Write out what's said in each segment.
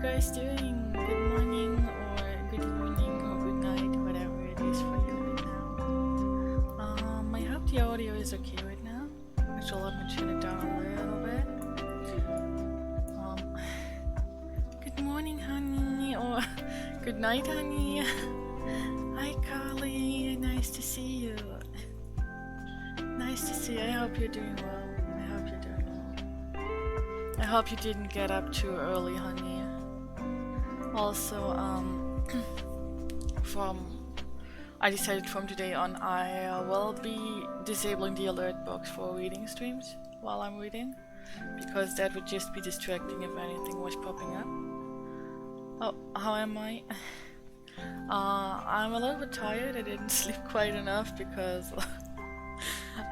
guys doing? Good morning, or good evening, or good night, whatever it is for you right now. I hope the audio is okay right now. Actually, let me turn it down a little bit. Good morning, honey, or good night, honey. Hi, Carly. Nice to see you. Nice to see you. I hope you're doing well. I hope you're doing well. I hope you didn't get up too early, honey. Also, I decided from today on I will be disabling the alert box for reading streams while I'm reading, because that would just be distracting if anything was popping up. Oh, how am I? I'm a little bit tired. I didn't sleep quite enough because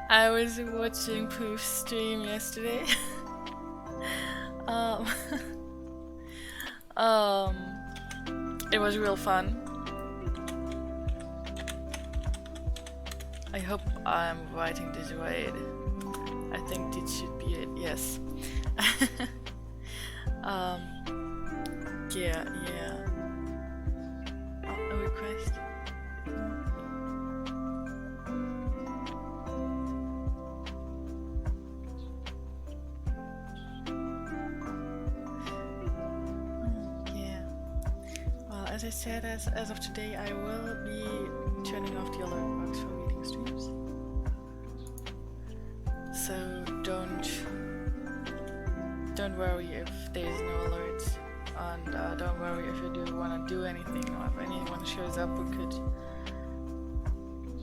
I was watching Poof's stream yesterday. um, it was real fun. I hope I'm writing this right. I think this should be it, yes. Yeah. Oh, a request. Yeah. Well, as I said, as of today, I will be turning off the alert box for reading streams. So don't worry if there's no alerts, and don't worry if you do want to do anything, or if anyone shows up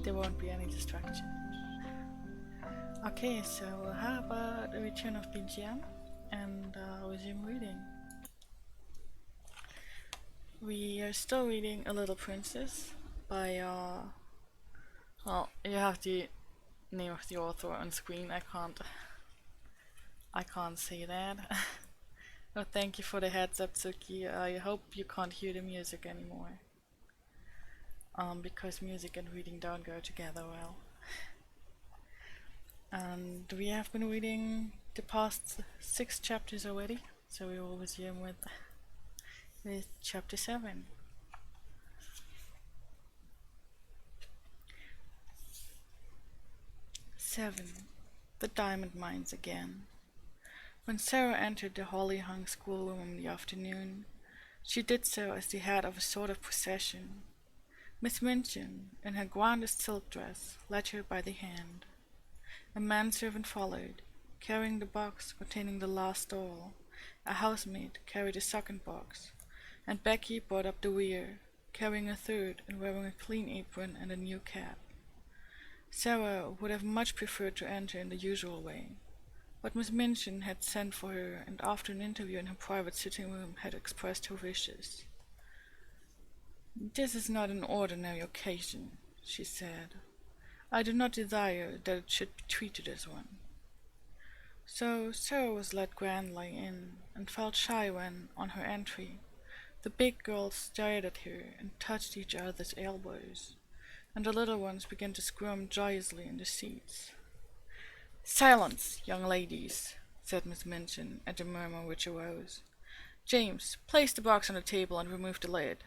there won't be any distraction. Okay, so how about a return of BGM and resume reading? We are still reading A Little Princess by well, you have the name of the author on screen. I can't say that. Oh, thank you for the heads up, Suki. I hope you can't hear the music anymore. Because music and reading don't go together well. And we have been reading the past 6 chapters already, so we will resume with chapter 7. The Diamond Mines Again. When Sarah entered the holly-hung schoolroom in the afternoon, she did so as the head of a sort of procession. Miss Minchin, in her grandest silk dress, led her by the hand. A manservant followed, carrying the box containing the last doll. A housemaid carried a second box, and Becky brought up the rear, carrying a third and wearing a clean apron and a new cap. Sarah would have much preferred to enter in the usual way, but Miss Minchin had sent for her, and after an interview in her private sitting room had expressed her wishes. "This is not an ordinary occasion," she said. "I do not desire that it should be treated as one." So Sarah was led grandly in, and felt shy when, on her entry, the big girls stared at her and touched each other's elbows, and the little ones began to squirm joyously in the seats. "Silence, young ladies," said Miss Minchin at the murmur which arose. "James, place the box on the table and remove the lid.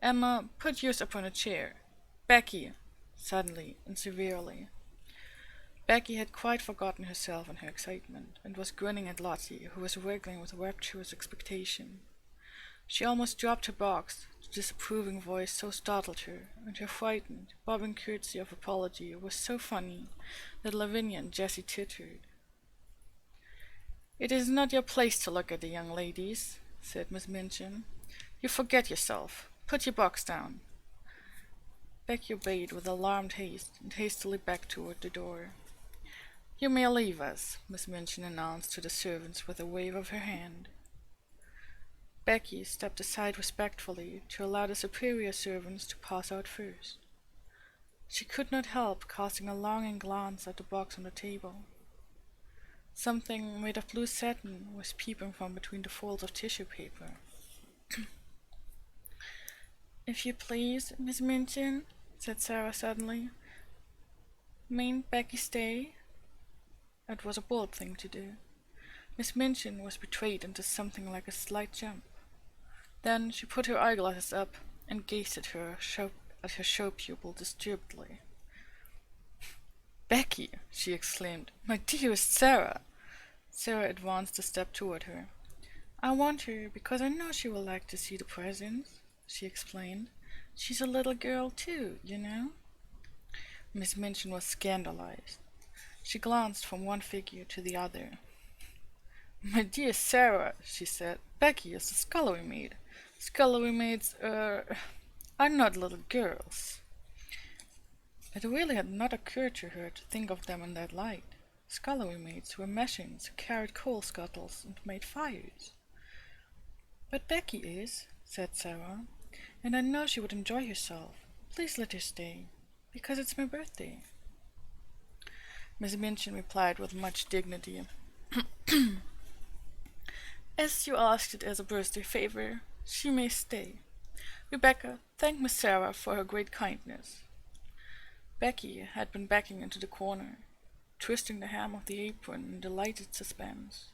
Emma, put yours upon a chair. Becky," suddenly and severely. Becky had quite forgotten herself in her excitement, and was grinning at Lottie, who was wriggling with rapturous expectation. She almost dropped her box, the disapproving voice so startled her, and her frightened, bobbing curtsy of apology was so funny that Lavinia and Jessie tittered. "It is not your place to look at the young ladies," said Miss Minchin. "You forget yourself. Put your box down." Becky obeyed with alarmed haste, and hastily backed toward the door. "You may leave us," Miss Minchin announced to the servants with a wave of her hand. Becky stepped aside respectfully to allow the superior servants to pass out first. She could not help casting a longing glance at the box on the table. Something made of blue satin was peeping from between the folds of tissue paper. "If you please, Miss Minchin," said Sarah suddenly. "Mayn't Becky stay?" It was a bold thing to do. Miss Minchin was betrayed into something like a slight jump. Then she put her eyeglasses up and gazed at her show pupil disturbedly. "Becky!" she exclaimed. "My dearest Sarah!" Sarah advanced a step toward her. "I want her because I know she will like to see the presents," she explained. "She's a little girl, too, you know." Miss Minchin was scandalized. She glanced from one figure to the other. "My dear Sarah," she said, "Becky is a scullery maid. Scullery maids, are not little girls." It really had not occurred to her to think of them in that light. Scullery maids were machines who carried coal scuttles and made fires. "But Becky is," said Sarah, "and I know she would enjoy herself. Please let her stay, because it's my birthday." Miss Minchin replied with much dignity, "As you asked it as a birthday favor, she may stay. Rebecca, thank Miss Sarah for her great kindness." Becky had been backing into the corner, twisting the hem of the apron in delighted suspense.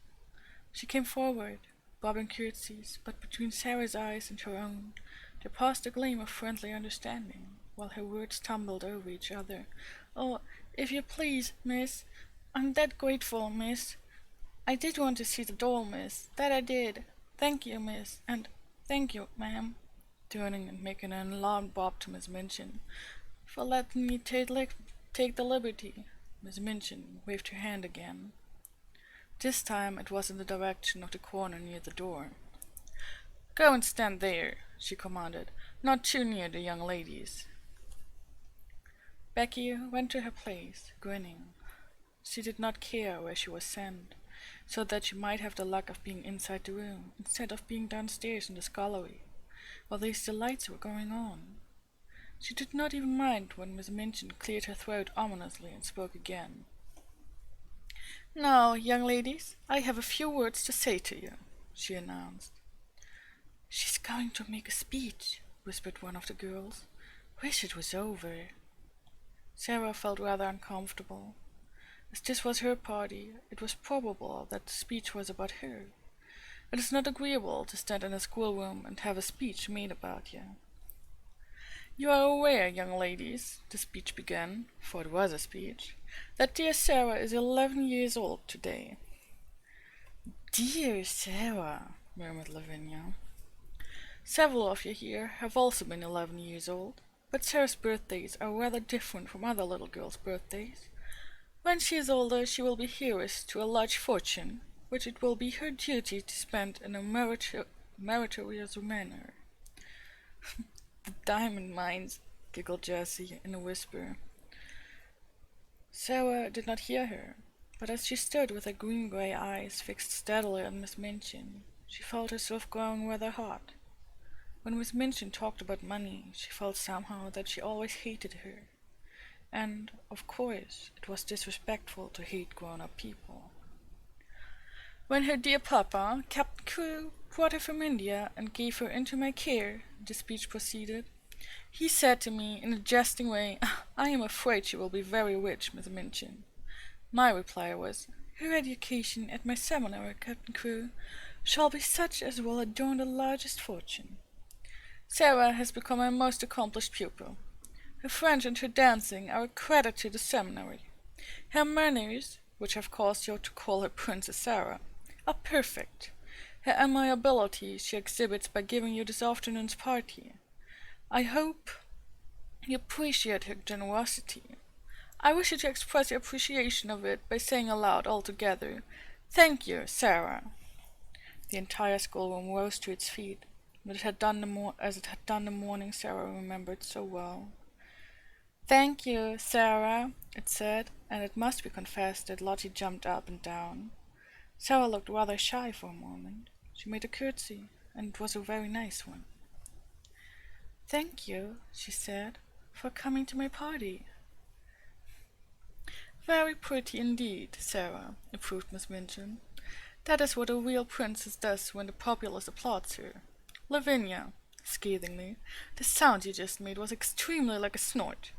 She came forward, bobbing curtsies, but between Sarah's eyes and her own there passed a gleam of friendly understanding, while her words tumbled over each other. "Oh, if you please, miss, I'm that grateful, miss. I did want to see the doll, miss, that I did. Thank you, miss, and thank you, ma'am," turning and making an alarmed bob to Miss Minchin, "for letting me take the liberty." Miss Minchin waved her hand again. This time it was in the direction of the corner near the door. "Go and stand there," she commanded, "not too near the young ladies." Becky went to her place, grinning. She did not care where she was sent, so that she might have the luck of being inside the room, instead of being downstairs in the scullery, while these delights were going on. She did not even mind when Miss Minchin cleared her throat ominously and spoke again. "Now, young ladies, I have a few words to say to you," she announced. "She's going to make a speech," whispered one of the girls. "Wish it was over." Sarah felt rather uncomfortable. As this was her party, it was probable that the speech was about her. It is not agreeable to stand in a schoolroom and have a speech made about you. "You are aware, young ladies," the speech began, for it was a speech, "that dear Sarah is 11 years old today." "Dear Sarah," murmured Lavinia. "Several of you here have also been 11 years old, but Sarah's birthdays are rather different from other little girls' birthdays. When she is older, she will be heiress to a large fortune, which it will be her duty to spend in a meritorious manner." "The diamond mines," giggled Jessie in a whisper. Sarah did not hear her, but as she stood with her green-gray eyes fixed steadily on Miss Minchin, she felt herself growing rather hot. When Miss Minchin talked about money, she felt somehow that she always hated her. And, of course, it was disrespectful to hate grown-up people. "When her dear papa, Captain Crewe, brought her from India and gave her into my care," the speech proceeded, "he said to me in a jesting way, 'I am afraid she will be very rich, Miss Minchin.' My reply was, 'Her education at my seminary, Captain Crewe, shall be such as will adorn the largest fortune.' Sarah has become my most accomplished pupil. Her French and her dancing are a credit to the seminary. Her manners, which have caused you to call her Princess Sarah, are perfect. Her amiability she exhibits by giving you this afternoon's party. I hope you appreciate her generosity. I wish you to express your appreciation of it by saying aloud all together, 'Thank you, Sarah.'" The entire schoolroom rose to its feet, but it had done as it had done the morning Sarah remembered so well. "Thank you, Sarah," it said, and it must be confessed that Lottie jumped up and down. Sarah looked rather shy for a moment. She made a curtsy, and it was a very nice one. "Thank you," she said, "for coming to my party." "Very pretty indeed, Sarah," approved Miss Minchin. "That is what a real princess does when the populace applauds her. Lavinia," scathingly, "the sound you just made was extremely like a snort.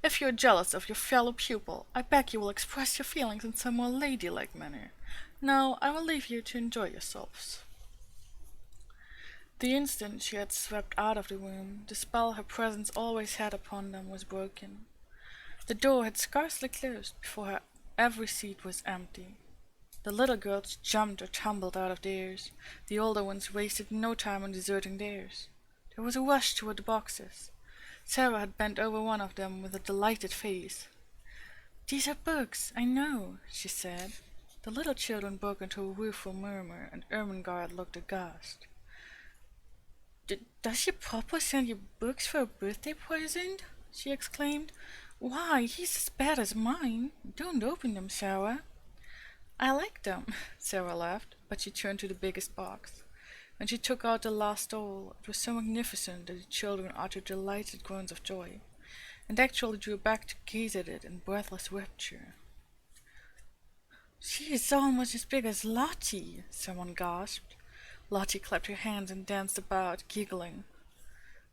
If you are jealous of your fellow pupil, I beg you will express your feelings in some more ladylike manner. Now I will leave you to enjoy yourselves." The instant she had swept out of the room, the spell her presence always had upon them was broken. The door had scarcely closed before every seat was empty. The little girls jumped or tumbled out of theirs. The older ones wasted no time on deserting theirs. There was a rush toward the boxes. Sarah had bent over one of them with a delighted face. "These are books, I know," she said. The little children broke into a rueful murmur, and Ermengarde looked aghast. "Does your papa send you books for a birthday present?" she exclaimed. "Why, he's as bad as mine. Don't open them, Sarah." "I like them," Sarah laughed, but she turned to the biggest box. When she took out the last doll, it was so magnificent that the children uttered delighted groans of joy, and actually drew back to gaze at it in breathless rapture. "She is almost as big as Lottie," someone gasped. Lottie clapped her hands and danced about, giggling.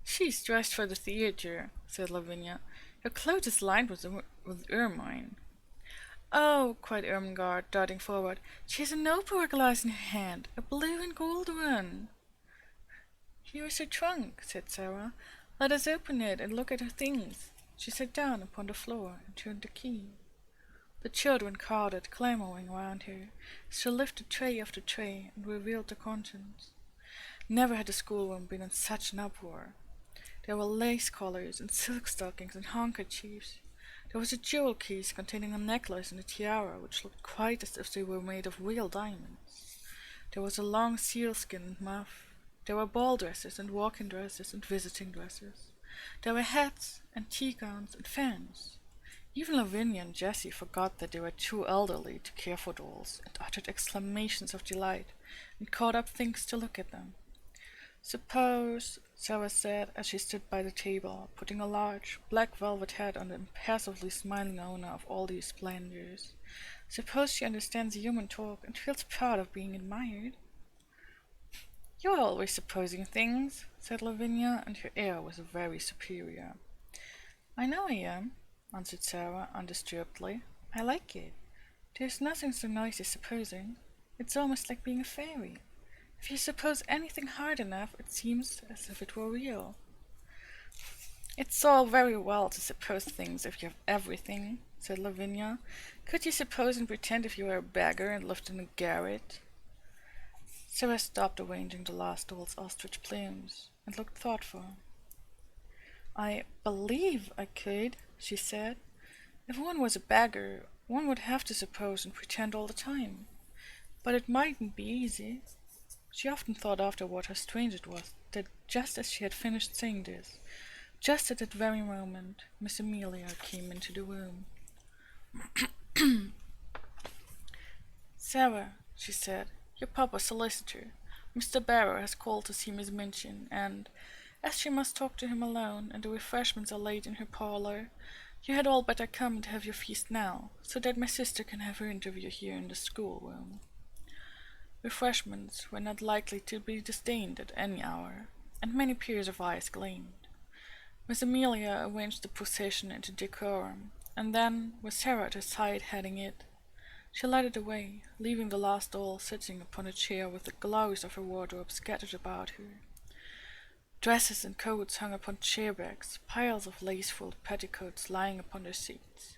"She's dressed for the theater," said Lavinia. "Her clothes is lined with ermine." "Oh," cried Ermengarde, darting forward, "she has an opera glass in her hand, a blue and gold one." "Here is her trunk," said Sarah. "Let us open it and look at her things." She sat down upon the floor and turned the key. The children crowded, clamoring round her, as she lifted tray after tray and revealed the contents. Never had the schoolroom been in such an uproar. There were lace collars and silk stockings and handkerchiefs. There was a jewel case containing a necklace and a tiara which looked quite as if they were made of real diamonds. There was a long sealskin and muff. There were ball dresses and walking dresses and visiting dresses. There were hats and tea gowns and fans. Even Lavinia and Jessie forgot that they were too elderly to care for dolls, and uttered exclamations of delight, and caught up things to look at them. "Suppose," Sarah said, as she stood by the table, putting a large, black velvet hat on the impassively smiling owner of all these splendors, "suppose she understands human talk and feels proud of being admired?" "You're always supposing things," said Lavinia, and her air was very superior. "I know I am," answered Sarah, undisturbedly. "I like it. There's nothing so nice as supposing. It's almost like being a fairy. If you suppose anything hard enough, it seems as if it were real." "It's all very well to suppose things if you have everything," said Lavinia. "Could you suppose and pretend if you were a beggar and lived in a garret?" Sarah stopped arranging the last doll's ostrich plumes, and looked thoughtful. "I believe I could," she said. "If one was a beggar, one would have to suppose and pretend all the time. But it mightn't be easy." She often thought afterward how strange it was that just as she had finished saying this, just at that very moment, Miss Amelia came into the room. "Sarah," she said, "your papa's solicitor, Mr. Barrow, has called to see Miss Minchin, and, as she must talk to him alone, and the refreshments are laid in her parlour, you had all better come and have your feast now, so that my sister can have her interview here in the schoolroom." Refreshments were not likely to be disdained at any hour, and many pairs of eyes gleamed. Miss Amelia arranged the procession into decorum, and then, with Sarah at her side heading it, she led it away, leaving the last doll sitting upon a chair with the glories of her wardrobe scattered about her. Dresses and coats hung upon chair backs, piles of lace-frilled petticoats lying upon their seats.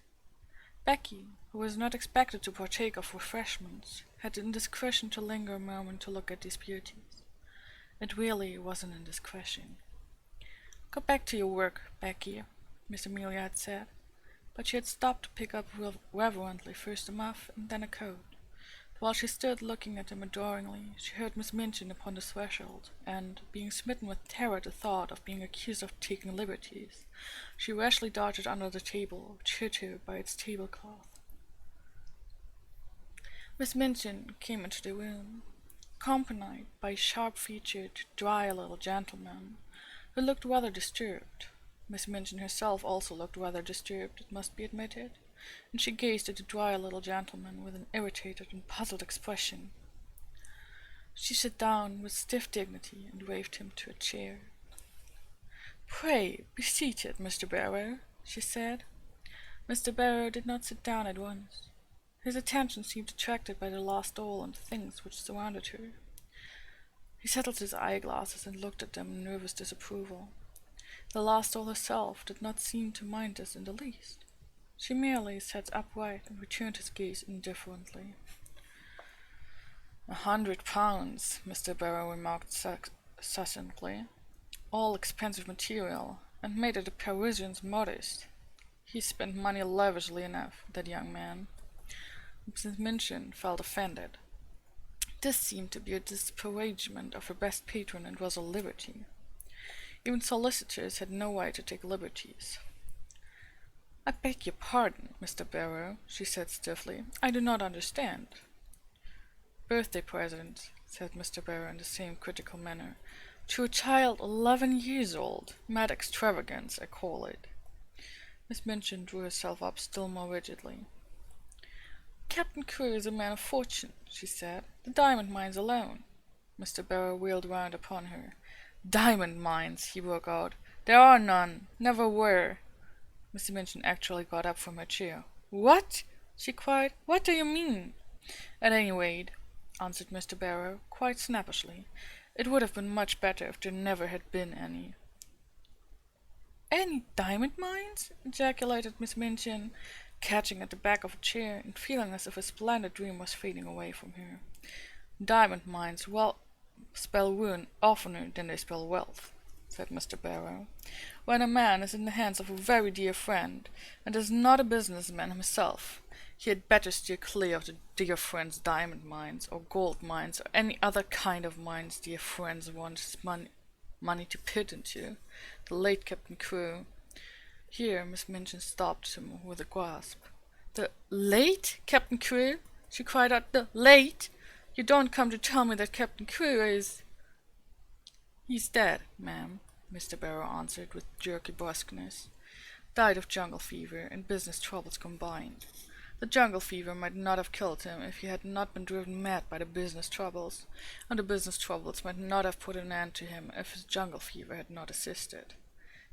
Becky, who was not expected to partake of refreshments, had the indiscretion to linger a moment to look at these beauties. It really was an indiscretion. "Go back to your work, Becky," Miss Amelia had said, but she had stopped to pick up reverently first a muff and then a coat. While she stood looking at them adoringly, she heard Miss Minchin upon the threshold, and, being smitten with terror at the thought of being accused of taking liberties, she rashly darted under the table, which hid her by its tablecloth. Miss Minchin came into the room, accompanied by a sharp-featured, dry little gentleman, who looked rather disturbed. Miss Minchin herself also looked rather disturbed, it must be admitted, and she gazed at the dry little gentleman with an irritated and puzzled expression. She sat down with stiff dignity and waved him to a chair. "Pray, be seated, Mr. Barrow," she said. Mr. Barrow did not sit down at once. His attention seemed attracted by the last doll and the things which surrounded her. He settled his eyeglasses and looked at them in nervous disapproval. The last doll herself did not seem to mind this in the least. She merely sat upright and returned his gaze indifferently. £100, Mr. Barrow remarked succinctly. All expensive material, and made it a Parisian's modest. He spent money lavishly enough, that young man. Mrs. Minchin felt offended. This seemed to be a disparagement of her best patron and was a liberty. Even solicitors had no right to take liberties. "I beg your pardon, Mr. Barrow," she said stiffly. "I do not understand." "Birthday present," said Mr. Barrow in the same critical manner. "To a child 11 years old. Mad extravagance, I call it." Miss Minchin drew herself up still more rigidly. "Captain Crewe is a man of fortune," she said. "The diamond mines alone." Mr. Barrow wheeled round upon her. "Diamond mines!" he broke out. "There are none. Never were." Mrs. Minchin actually got up from her chair. "What?" she cried. "What do you mean?" "At any rate," answered Mr. Barrow, quite snappishly, "it would have been much better if there never had been any." "Any diamond mines?" ejaculated Miss Minchin, catching at the back of a chair and feeling as if a splendid dream was fading away from her. "Diamond mines spell ruin oftener than they spell wealth," said Mr. Barrow. "When a man is in the hands of a very dear friend, and is not a businessman himself, he had better steer clear of the dear friend's diamond mines, or gold mines, or any other kind of mines dear friends want his money to put into. The late Captain Crewe—" Here Miss Minchin stopped him with a gasp. "The late Captain Crewe?" she cried out. "The late? You don't come to tell me that Captain Crewe is—" "He's dead, ma'am," Mr. Barrow answered with jerky brusqueness. "Died of jungle fever and business troubles combined. The jungle fever might not have killed him if he had not been driven mad by the business troubles, and the business troubles might not have put an end to him if his jungle fever had not assisted.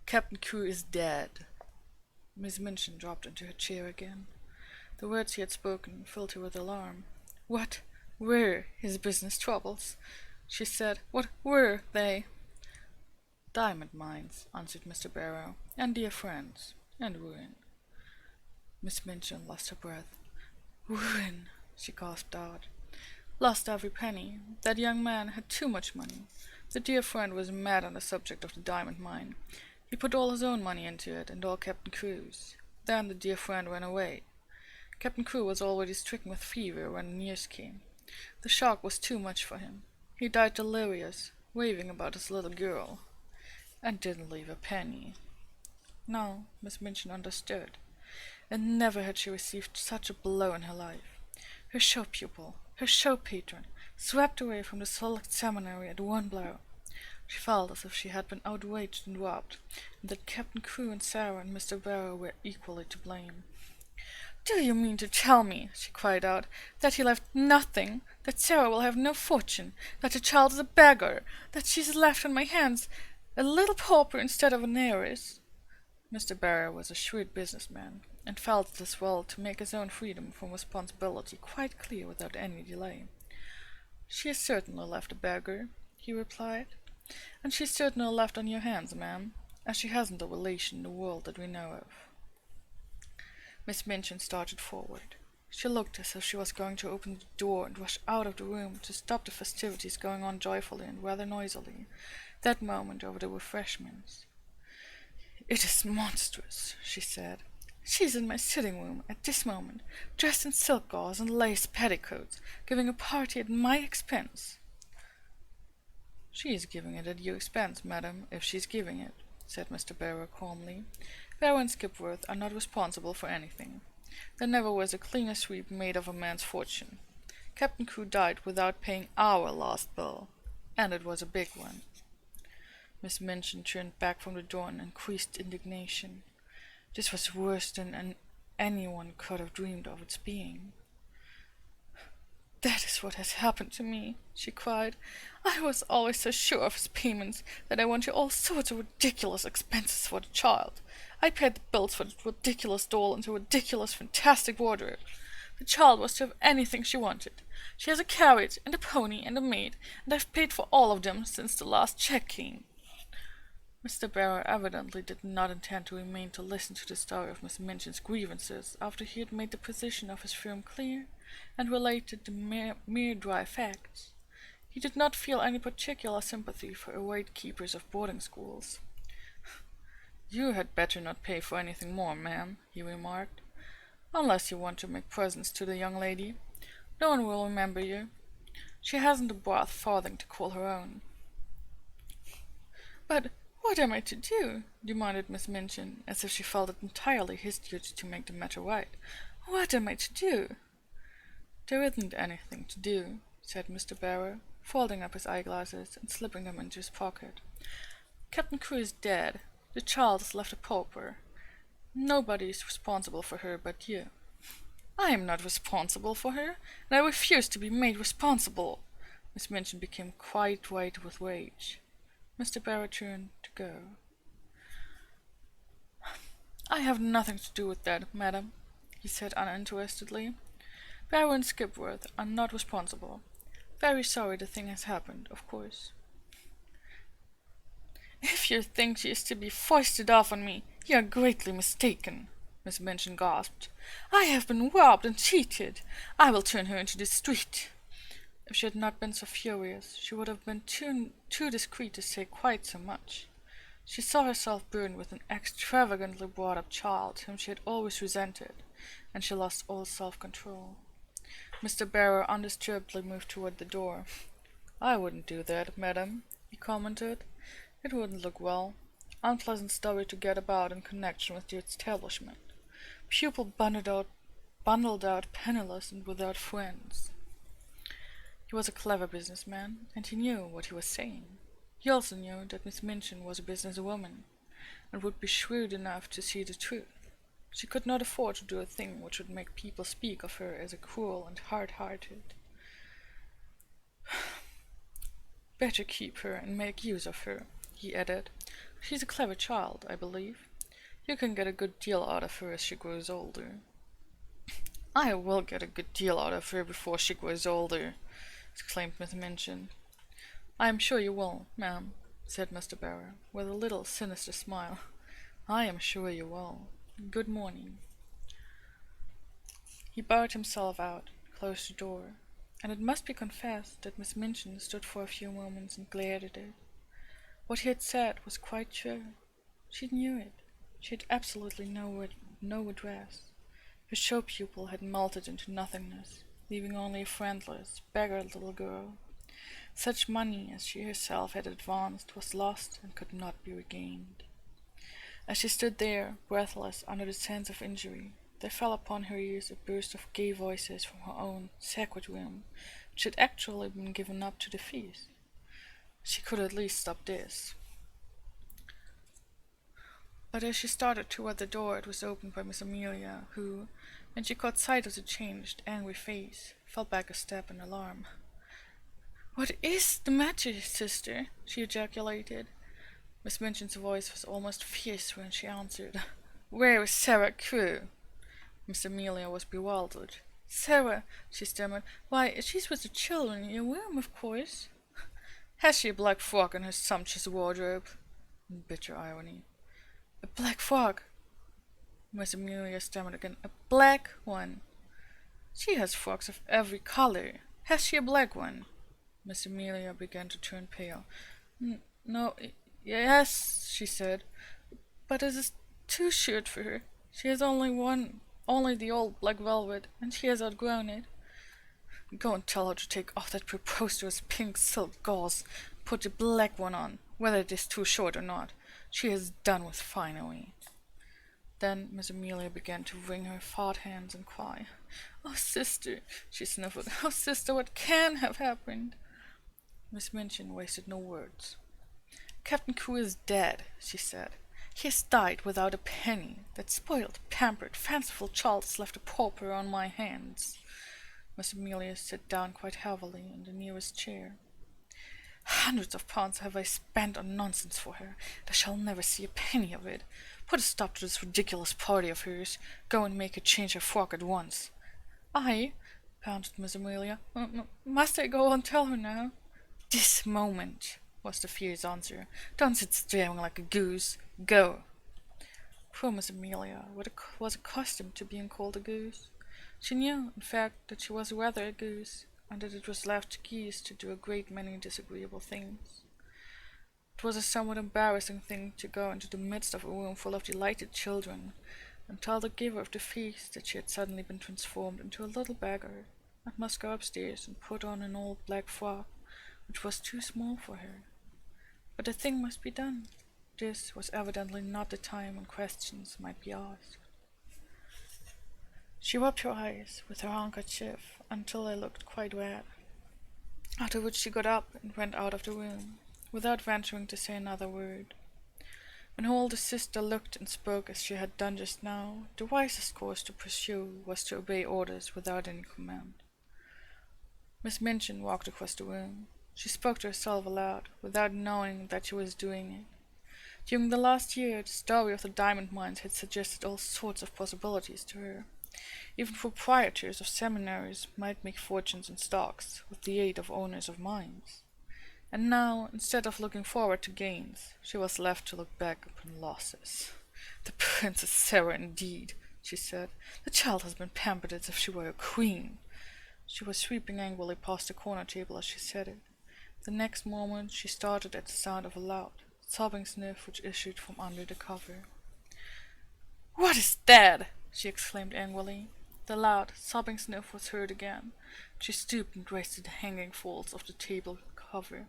Captain Crewe is dead." Miss Minchin dropped into her chair again. The words he had spoken filled her with alarm. "What were his business troubles?" she said. "What were they?" "Diamond mines," answered Mr. Barrow, "and dear friends, and ruin." Miss Minchin lost her breath. "Ruin!" she gasped out. "Lost every penny. That young man had too much money. The dear friend was mad on the subject of the diamond mine. He put all his own money into it, and all Captain Crewe's. Then the dear friend ran away. Captain Crewe was already stricken with fever when the news came. The shock was too much for him. He died delirious, raving about his little girl, and didn't leave a penny." Now Miss Minchin understood, and never had she received such a blow in her life. Her show pupil, her show patron, swept away from the select seminary at one blow. She felt as if she had been outraged and robbed, and that Captain Crewe and Sarah and Mr. Barrow were equally to blame. "Do you mean to tell me," she cried out, "that he left nothing, that Sarah will have no fortune, that the child is a beggar, that she is left in my hands, a little pauper instead of an heiress?" Mr. Barrow was a shrewd businessman, and felt it as well to make his own freedom from responsibility quite clear without any delay. "She is certainly left a beggar," he replied, "and she's certainly left on your hands, ma'am, as she hasn't a relation in the world that we know of." Miss Minchin started forward. She looked as if she was going to open the door and rush out of the room to stop the festivities going on joyfully and rather noisily, that moment over the refreshments. "It is monstrous," she said. "She is in my sitting-room at this moment, dressed in silk gauze and lace petticoats, giving a party at my expense." "She is giving it at your expense, madam, if she is giving it," said Mr. Barrow calmly. "Barrow and Skipworth are not responsible for anything. There never was a cleaner sweep made of a man's fortune. Captain Crewe died without paying our last bill, and it was a big one." Miss Minchin turned back from the door in increased indignation. This was worse than anyone could have dreamed of its being. "That is what has happened to me," she cried. "I was always so sure of his payments that I wanted all sorts of ridiculous expenses for the child. I paid the bills for the ridiculous doll and the ridiculous fantastic wardrobe. The child was to have anything she wanted. She has a carriage and a pony and a maid, and I've paid for all of them since the last check came." Mr. Barrow evidently did not intend to remain to listen to the story of Miss Minchin's grievances after he had made the position of his firm clear and related the mere dry facts. He did not feel any particular sympathy for irate keepers of boarding schools. "You had better not pay for anything more, ma'am," he remarked, "unless you want to make presents to the young lady. No one will remember you. She hasn't a brass farthing to call her own." "But what am I to do?" demanded Miss Minchin, as if she felt it entirely his duty to make the matter right. "What am I to do?" "There isn't anything to do," said Mr. Barrow, folding up his eyeglasses and slipping them into his pocket. "Captain Crewe is dead. The child is left a pauper. Nobody is responsible for her but you." "I am not responsible for her, and I refuse to be made responsible." Miss Minchin became quite white with rage. Mr. Barrow turned to go. "I have nothing to do with that, madam," he said uninterestedly. "Barrow and Skipworth are not responsible. Very sorry the thing has happened, of course." "If you think she is to be foisted off on me, you are greatly mistaken," Miss Minchin gasped. "I have been robbed and cheated. I will turn her into the street." If she had not been so furious, she would have been too discreet to say quite so much. She saw herself burned with an extravagantly brought-up child whom she had always resented, and she lost all self-control. Mr. Barrow undisturbedly moved toward the door. "I wouldn't do that, madam," he commented. "It wouldn't look well. Unpleasant story to get about in connection with the establishment. Pupil bundled out penniless and without friends." He was a clever businessman, and he knew what he was saying. He also knew that Miss Minchin was a businesswoman, and would be shrewd enough to see the truth. She could not afford to do a thing which would make people speak of her as a cruel and hard-hearted. "Better keep her and make use of her," he added. "She's a clever child, I believe. You can get a good deal out of her as she grows older." "I will get a good deal out of her before she grows older," exclaimed Miss Minchin. "I am sure you will, ma'am," said Mr. Barrow, with a little sinister smile. "I am sure you will. Good morning." He bowed himself out, closed the door, and it must be confessed that Miss Minchin stood for a few moments and glared at it. What he had said was quite true. She knew it. She had absolutely no redress. Her show pupil had melted into nothingness, leaving only a friendless, beggared little girl. Such money as she herself had advanced was lost and could not be regained. As she stood there, breathless under the sense of injury, there fell upon her ears a burst of gay voices from her own sacred room, which had actually been given up to the feast. She could at least stop this. But as she started toward the door, it was opened by Miss Amelia, who, when she caught sight of the changed, angry face, fell back a step in alarm. "What is the matter, sister?" she ejaculated. Miss Minchin's voice was almost fierce when she answered. "Where is Sarah Crewe?" Miss Amelia was bewildered. "Sarah," she stammered. "Why, she's with the children in your room, of course." "Has she a black frock in her sumptuous wardrobe?" In bitter irony. "A black frock?" Miss Amelia stammered again. "A black one." "She has frocks of every color. Has she a black one?" Miss Amelia began to turn pale. "No, yes," she said, "but it is too short for her. She has only the old black velvet, and she has outgrown it." "Go and tell her to take off that preposterous pink silk gauze, put the black one on, whether it is too short or not. She has done with finery." Then Miss Amelia began to wring her fat hands and cry. "Oh, sister," she sniffled. "Oh, sister, what can have happened?" Miss Minchin wasted no words. "Captain Crewe is dead," she said. "He has died without a penny. That spoiled, pampered, fanciful child is left a pauper on my hands." Miss Amelia sat down quite heavily in the nearest chair. "Hundreds of pounds have I spent on nonsense for her, and I shall never see a penny of it. Put a stop to this ridiculous party of hers. Go and make her change her frock at once." I, panted Miss Amelia. Must I go and tell her now? This moment, was the fierce answer. Don't sit staring like a goose. Go. Poor Miss Amelia was accustomed to being called a goose. She knew, in fact, that she was rather a goose, and that it was left to geese to do a great many disagreeable things. It was a somewhat embarrassing thing to go into the midst of a room full of delighted children and tell the giver of the feast that she had suddenly been transformed into a little beggar, and must go upstairs and put on an old black frock, which was too small for her. But the thing must be done. This was evidently not the time when questions might be asked. She rubbed her eyes with her handkerchief until they looked quite red, after which she got up and went out of the room, without venturing to say another word. When her older sister looked and spoke as she had done just now, the wisest course to pursue was to obey orders without any command. Miss Minchin walked across the room. She spoke to herself aloud, without knowing that she was doing it. During the last year, the story of the diamond mines had suggested all sorts of possibilities to her. Even proprietors of seminaries might make fortunes in stocks, with the aid of owners of mines. And now, instead of looking forward to gains, she was left to look back upon losses. The Princess Sarah, indeed, she said. The child has been pampered as if she were a queen. She was sweeping angrily past the corner table as she said it. The next moment she started at the sound of a loud, sobbing sniff which issued from under the cover. "What is that?" she exclaimed angrily. The loud, sobbing sniff was heard again. She stooped and raised the hanging folds of the table cover.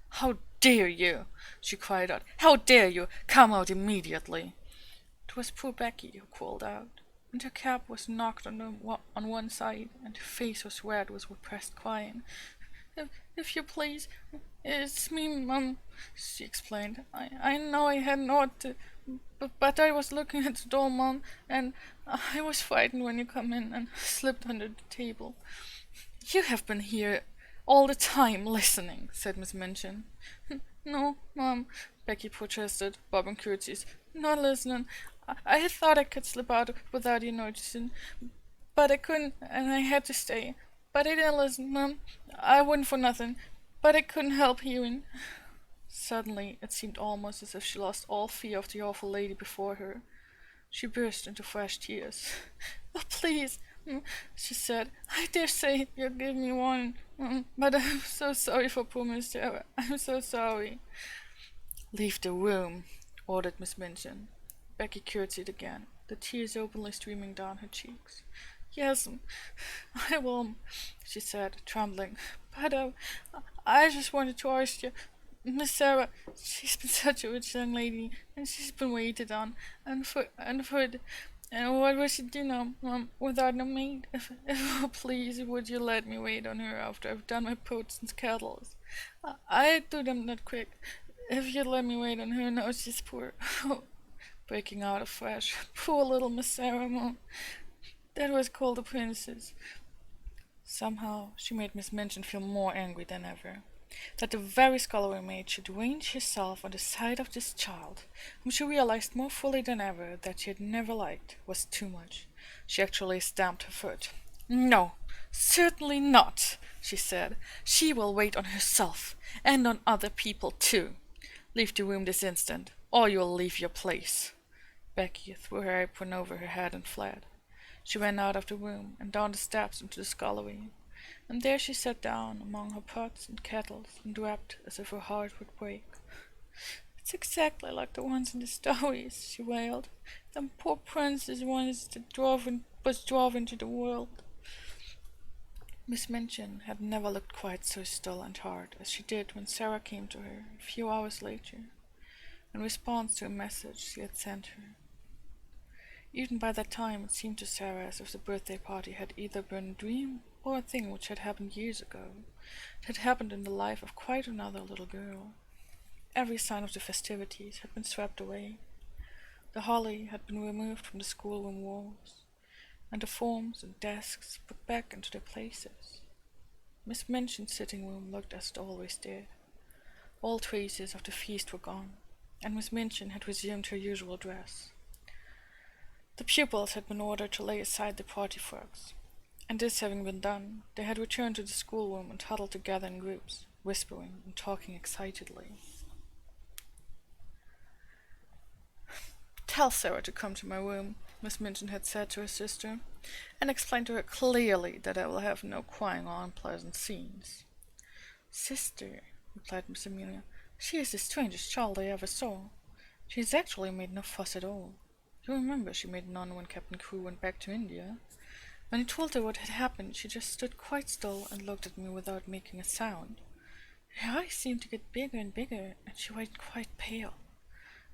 "How dare you?" she cried out. "How dare you? Come out immediately!" It was poor Becky who called out, and her cap was knocked on one side, and her face was red with repressed crying. If you please, it's me, Mum," she explained. I know I hadn't ought to, but I was looking at the door, Mum, and I was frightened when you come in and slipped under the table." "You have been here all the time listening," said Miss Minchin. "No, Mum," Becky protested, bobbing curtsies. "Not listening. I thought I could slip out without you noticing, but I couldn't, and I had to stay. But I didn't listen, Mum. I wouldn't for nothing, but I couldn't help hearing." Suddenly it seemed almost as if she lost all fear of the awful lady before her. She burst into fresh tears. "Oh, please," she said, "I dare say you'll give me one, but I'm so sorry for poor Miss Sarah. I'm so sorry." "Leave the room," ordered Miss Minchin. Becky curtsied again, the tears openly streaming down her cheeks. "Yes, I will," she said, trembling. "But I just wanted to ask you, Miss Sarah, she's been such a rich young lady, and she's been waited on, and food, and what would she do now, without no maid? If please, would you let me wait on her after I've done my pots and kettles? I'd do them that quick, if you'd let me wait on her now she's poor." Breaking out afresh. "Poor little Miss Sarah, Mum. That was called the princess." Somehow she made Miss Minchin feel more angry than ever. That the very scullery maid should range herself on the side of this child, whom she realized more fully than ever that she had never liked, was too much. She actually stamped her foot. "No, certainly not," she said. "She will wait on herself, and on other people too. Leave the room this instant, or you'll leave your place." Becky threw her apron over her head and fled. She ran out of the room and down the steps into the scullery, and there she sat down among her pots and kettles and wept as if her heart would break. "It's exactly like the ones in the stories," she wailed. "Them poor princess ones that was drove into the world." Miss Minchin had never looked quite so still and hard as she did when Sarah came to her a few hours later, in response to a message she had sent her. Even by that time it seemed to Sarah as if the birthday party had either been a dream or a thing which had happened years ago. It had happened in the life of quite another little girl. Every sign of the festivities had been swept away. The holly had been removed from the schoolroom walls, and the forms and desks put back into their places. Miss Minchin's sitting room looked as it always did. All traces of the feast were gone, and Miss Minchin had resumed her usual dress. The pupils had been ordered to lay aside the party frocks, And this having been done, they had returned to the schoolroom and huddled together in groups, whispering and talking excitedly. "Tell Sarah to come to my room," Miss Minchin had said to her sister, "and explain to her clearly that I will have no crying or unpleasant scenes." "Sister," replied Miss Amelia, "she is the strangest child I ever saw. She has actually made no fuss at all. You remember she made none when Captain Crewe went back to India. When he told her what had happened, she just stood quite still and looked at me without making a sound. Her eyes seemed to get bigger and bigger, and she went quite pale.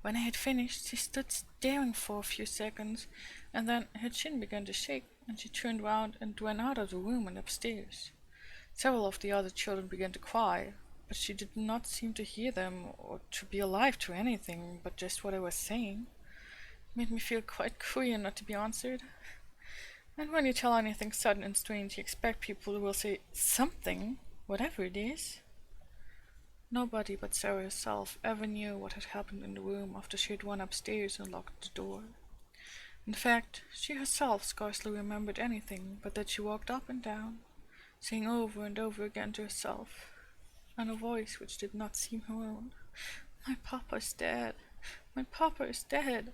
When I had finished, she stood staring for a few seconds, and then her chin began to shake, and she turned round and ran out of the room and upstairs. Several of the other children began to cry, but she did not seem to hear them or to be alive to anything but just what I was saying. It made me feel quite queer not to be answered. And when you tell anything sudden and strange, you expect people will say something, whatever it is." Nobody but Sarah herself ever knew what had happened in the room after she had run upstairs and locked the door. In fact, she herself scarcely remembered anything but that she walked up and down, saying over and over again to herself, in a voice which did not seem her own, "My papa is dead! My papa is dead!"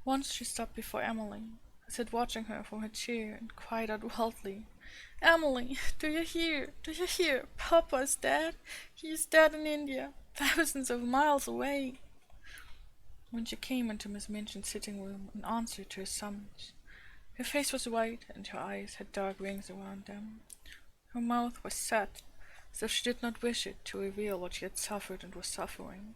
Once she stopped before Emily, who sat watching her from her chair, and cried out wildly, "Emily, do you hear? Do you hear? Papa is dead! He is dead in India, thousands of miles away!" When she came into Miss Minchin's sitting room and answered to her summons, her face was white and her eyes had dark rings around them. Her mouth was set, as if she did not wish it to reveal what she had suffered and was suffering.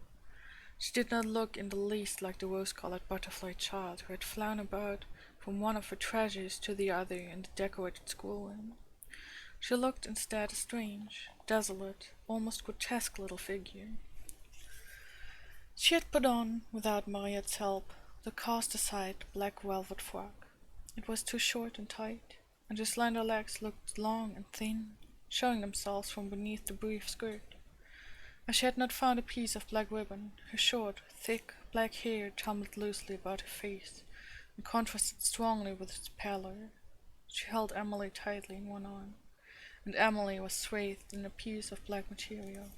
She did not look in the least like the rose-colored butterfly child who had flown about from one of her treasures to the other in the decorated schoolroom. She looked instead a strange, desolate, almost grotesque little figure. She had put on, without Mariette's help, the cast-aside black velvet frock. It was too short and tight, and her slender legs looked long and thin, showing themselves from beneath the brief skirt. As she had not found a piece of black ribbon, her short, thick, black hair tumbled loosely about her face, and contrasted strongly with its pallor. She held Emily tightly in one arm, and Emily was swathed in a piece of black material.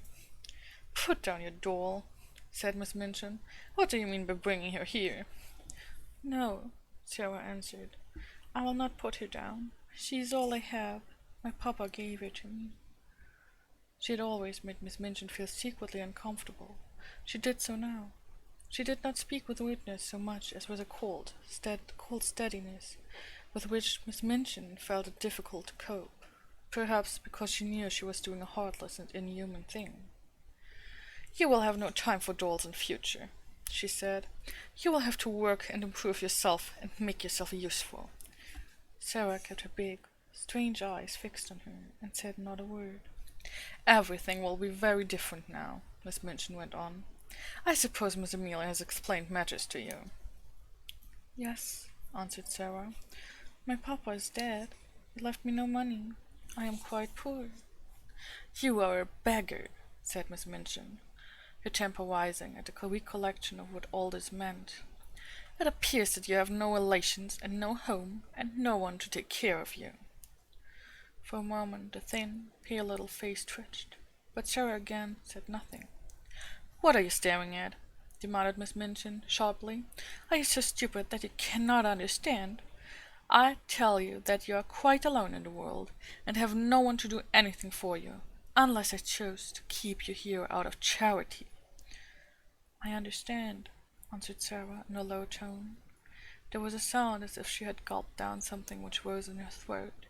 "Put down your doll," said Miss Minchin. "What do you mean by bringing her here?" "No," Sarah answered. "I will not put her down. She is all I have. My papa gave her to me." She had always made Miss Minchin feel secretly uncomfortable. She did so now. She did not speak with rudeness so much as with a cold steadiness, with which Miss Minchin felt it difficult to cope, perhaps because she knew she was doing a heartless and inhuman thing. "You will have no time for dolls in future," she said. "You will have to work and improve yourself and make yourself useful." Sarah kept her big, strange eyes fixed on her and said not a word. "Everything will be very different now," Miss Minchin went on. "I suppose Miss Amelia has explained matters to you." "Yes," answered Sarah. "My papa is dead. He left me no money. I am quite poor." "You are a beggar," said Miss Minchin, her temper rising at the recollection of what all this meant. "It appears that you have no relations and no home and no one to take care of you." For a moment the thin, pale little face twitched, but Sarah again said nothing. "What are you staring at?" demanded Miss Minchin sharply. "Are you so stupid that you cannot understand? I tell you that you are quite alone in the world, and have no one to do anything for you, unless I chose to keep you here out of charity." "I understand," answered Sarah in a low tone. There was a sound as if she had gulped down something which rose in her throat.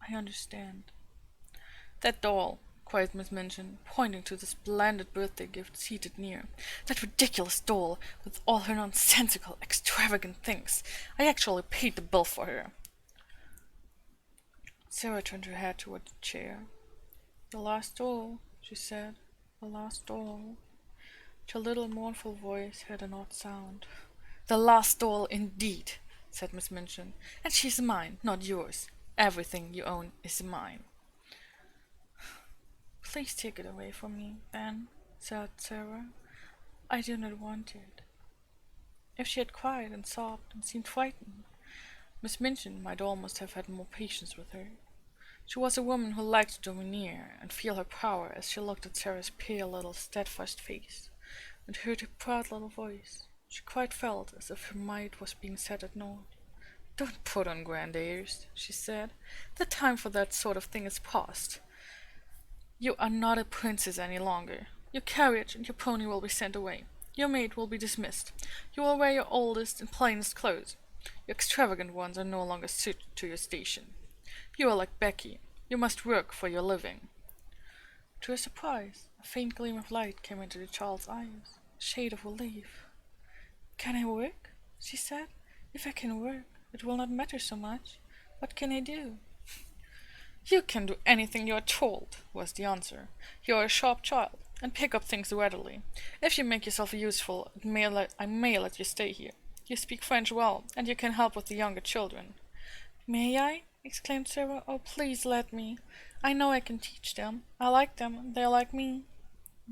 "I understand." "That doll," cried Miss Minchin, pointing to the splendid birthday gift seated near. "That ridiculous doll, with all her nonsensical, extravagant things. I actually paid the bill for her." Sarah turned her head toward the chair. "The last doll," she said. "The last doll." Her little mournful voice had an odd sound. "The last doll, indeed," said Miss Minchin. "And she's mine, not yours. Everything you own is mine." "Please take it away from me, then," said Sarah. "I do not want it." If she had cried and sobbed and seemed frightened, Miss Minchin might almost have had more patience with her. She was a woman who liked to domineer and feel her power as she looked at Sarah's pale little steadfast face and heard her proud little voice. She quite felt as if her might was being set at naught. "Don't put on grand airs," she said. "The time for that sort of thing is past. You are not a princess any longer. Your carriage and your pony will be sent away. Your maid will be dismissed. You will wear your oldest and plainest clothes. Your extravagant ones are no longer suited to your station. You are like Becky. You must work for your living." To her surprise, a faint gleam of light came into the child's eyes, a shade of relief. "Can I work?" she said. "If I can work, it will not matter so much. What can I do?" "You can do anything you are told," was the answer. "You are a sharp child, and pick up things readily. If you make yourself useful, I may let you stay here. You speak French well, and you can help with the younger children." "May I?" exclaimed Sarah. "Oh, please let me. I know I can teach them. I like them, and they like me."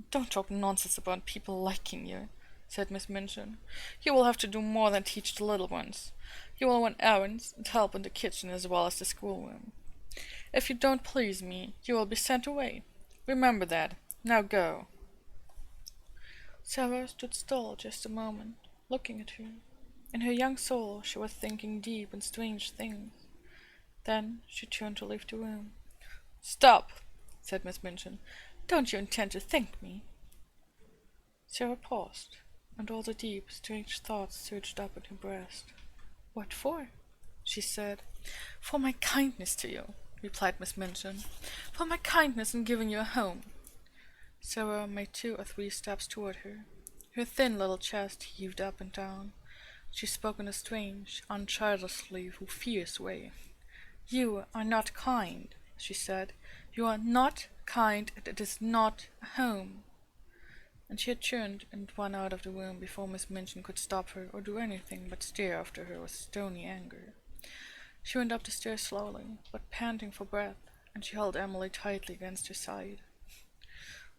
"Don't talk nonsense about people liking you," said Miss Minchin. "You will have to do more than teach the little ones. You will run errands and help in the kitchen as well as the schoolroom. If you don't please me, you will be sent away. Remember that. Now go." Sarah stood still just a moment, looking at her. In her young soul she was thinking deep and strange things. Then she turned to leave the room. "Stop!" said Miss Minchin. "Don't you intend to thank me?" Sarah paused, and all the deep, strange thoughts surged up in her breast. "What for?" she said. "For my kindness to you," replied Miss Minchin. "For my kindness in giving you a home." Sarah made 2 or 3 steps toward her. Her thin little chest heaved up and down. She spoke in a strange, unchildishly fierce way. "You are not kind," she said. "You are not kind, and it is not a home." And she had turned and run out of the room before Miss Minchin could stop her or do anything but stare after her with stony anger. She went up the stairs slowly, but panting for breath, and she held Emily tightly against her side.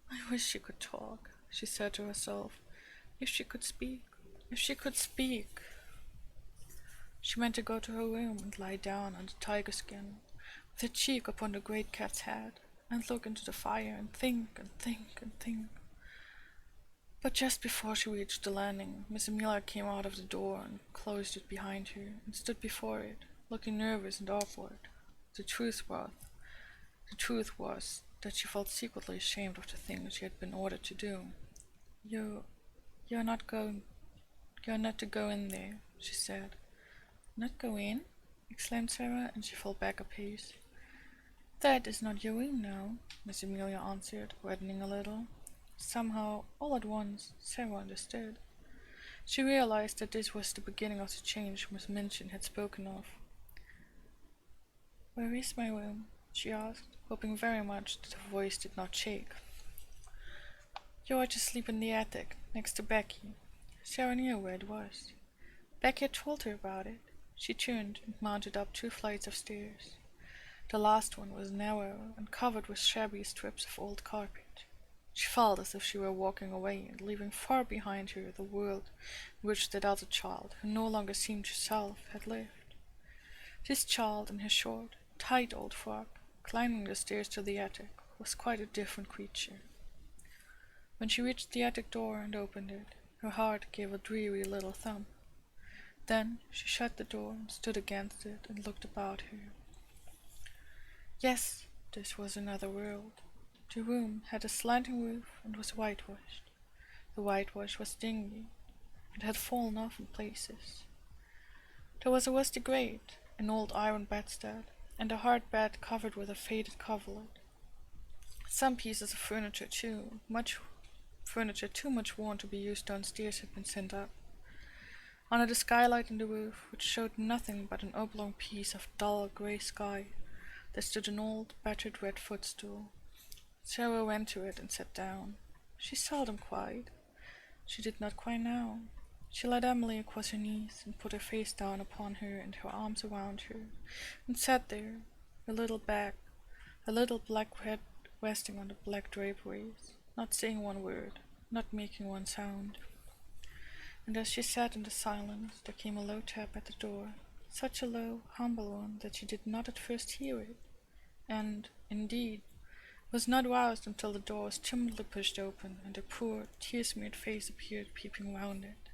"I wish she could talk," she said to herself. "If she could speak, if she could speak." She meant to go to her room and lie down on the tiger skin, with her cheek upon the great cat's head, and look into the fire and think and think and think. But just before she reached the landing, Miss Amelia came out of the door and closed it behind her, and stood before it, looking nervous and awkward. The truth was that she felt secretly ashamed of the thing she had been ordered to do. You're not to go in there," she said. "Not go in?" exclaimed Sarah, and she fell back a pace. "That is not your room now," Miss Amelia answered, reddening a little. Somehow, all at once, Sarah understood. She realized that this was the beginning of the change Miss Minchin had spoken of. "Where is my room?" she asked, hoping very much that her voice did not shake. "You are to sleep in the attic, next to Becky." Sarah knew where it was. Becky had told her about it. She turned and mounted up 2 flights of stairs. The last one was narrow and covered with shabby strips of old carpet. She felt as if she were walking away and leaving far behind her the world in which that other child, who no longer seemed herself, had lived. This child in her short, tight old frock, climbing the stairs to the attic, was quite a different creature. When she reached the attic door and opened it, her heart gave a dreary little thump. Then she shut the door and stood against it and looked about her. Yes, this was another world. The room had a slanting roof and was whitewashed. The whitewash was dingy and had fallen off in places. There was a rusty grate, an old iron bedstead, and a hard bed covered with a faded coverlet. Some pieces of furniture too much worn to be used downstairs had been sent up. Under the skylight in the roof, which showed nothing but an oblong piece of dull grey sky, there stood an old, battered red footstool. Sarah went to it and sat down. She seldom cried. She did not cry now. She led Emily across her knees and put her face down upon her and her arms around her, and sat there, her little black head resting on the black draperies, not saying one word, not making one sound. And as she sat in the silence, there came a low tap at the door. such a low, humble one that she did not at first hear it, and, indeed, was not roused until the door was timidly pushed open and a poor, tear-smeared face appeared peeping round it.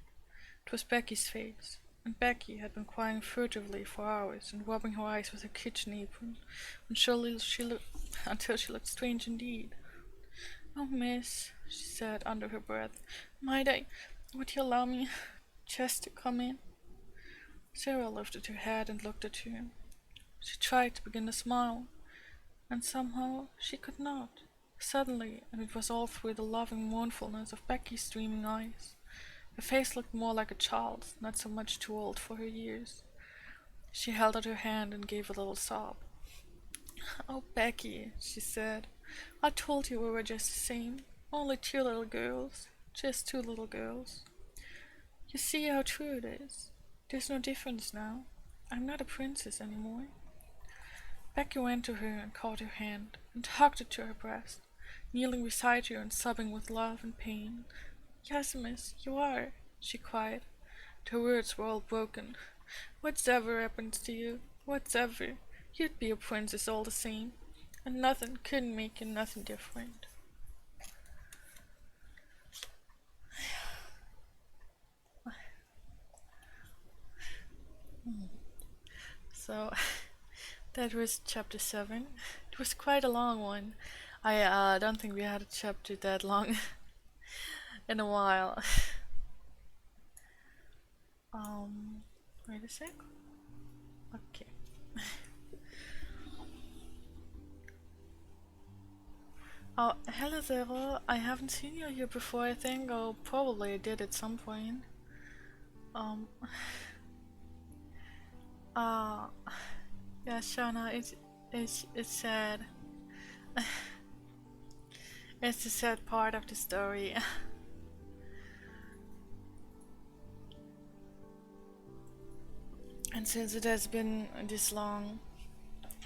It was Becky's face, and Becky had been crying furtively for hours and rubbing her eyes with her kitchen apron until she looked strange indeed. "Oh, miss," she said under her breath, would you allow me just to come in?" Sarah lifted her head and looked at her. She tried to begin to smile, and somehow she could not. Suddenly, and it was all through the loving mournfulness of Becky's streaming eyes, her face looked more like a child's, not so much too old for her years. She held out her hand and gave a little sob. "Oh, Becky," she said, "I told you we were just the same. Only two little girls. Just two little girls. You see how true it is. There's no difference now. I'm not a princess anymore." Becky went to her and caught her hand and hugged it to her breast, kneeling beside her and sobbing with love and pain. "Yes, miss, you are," she cried. Her words were all broken. "Whatever happens to you, whatever, you'd be a princess all the same, and nothing couldn't make you nothing different." So that was chapter 7. It was quite a long one. I don't think we had a chapter that long in a while. Wait a sec. Okay. Oh, hello Zero. I haven't seen you here before, I think. Oh, probably I did at some point. Um. Uh. Yeah, Shana, it's sad. It's the sad part of the story. And since it has been this long,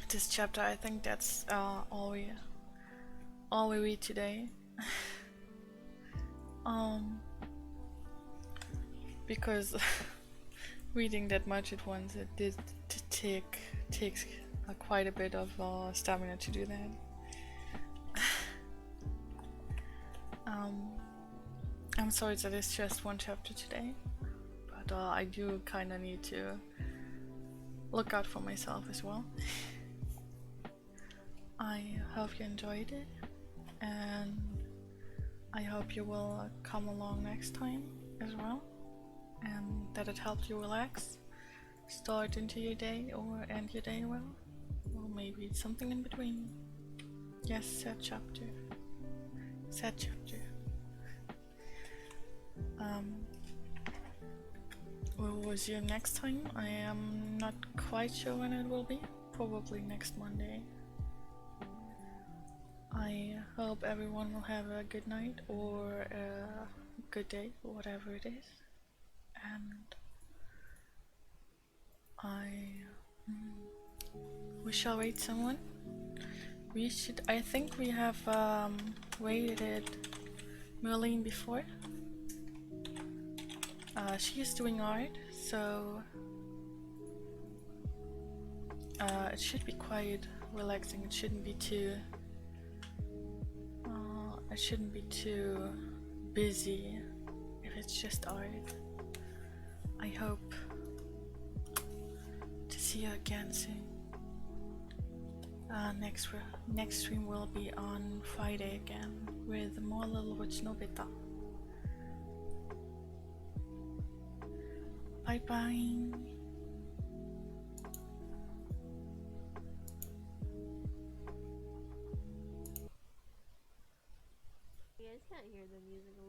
this chapter, I think that's all we read today. Because reading that much at once, it did takes quite a bit of stamina to do that. I'm sorry that it's just one chapter today, but I do kind of need to look out for myself as well. I hope you enjoyed it, and I hope you will come along next time as well, and that it helped you relax, start into your day or end your day well, or maybe it's something in between. Yes, sad chapter. Sad chapter. We'll see you next time. I am not quite sure when it will be. Probably next Monday. I hope everyone will have a good night or a good day, whatever it is. And we shall rate someone. I think we have rated Merlin before. She is doing art, so it should be quite relaxing. It shouldn't be too busy if it's just art. I hope to see you again soon. Next stream will be on Friday again with more Little Witch Nobita. Bye bye. You guys can't hear the music a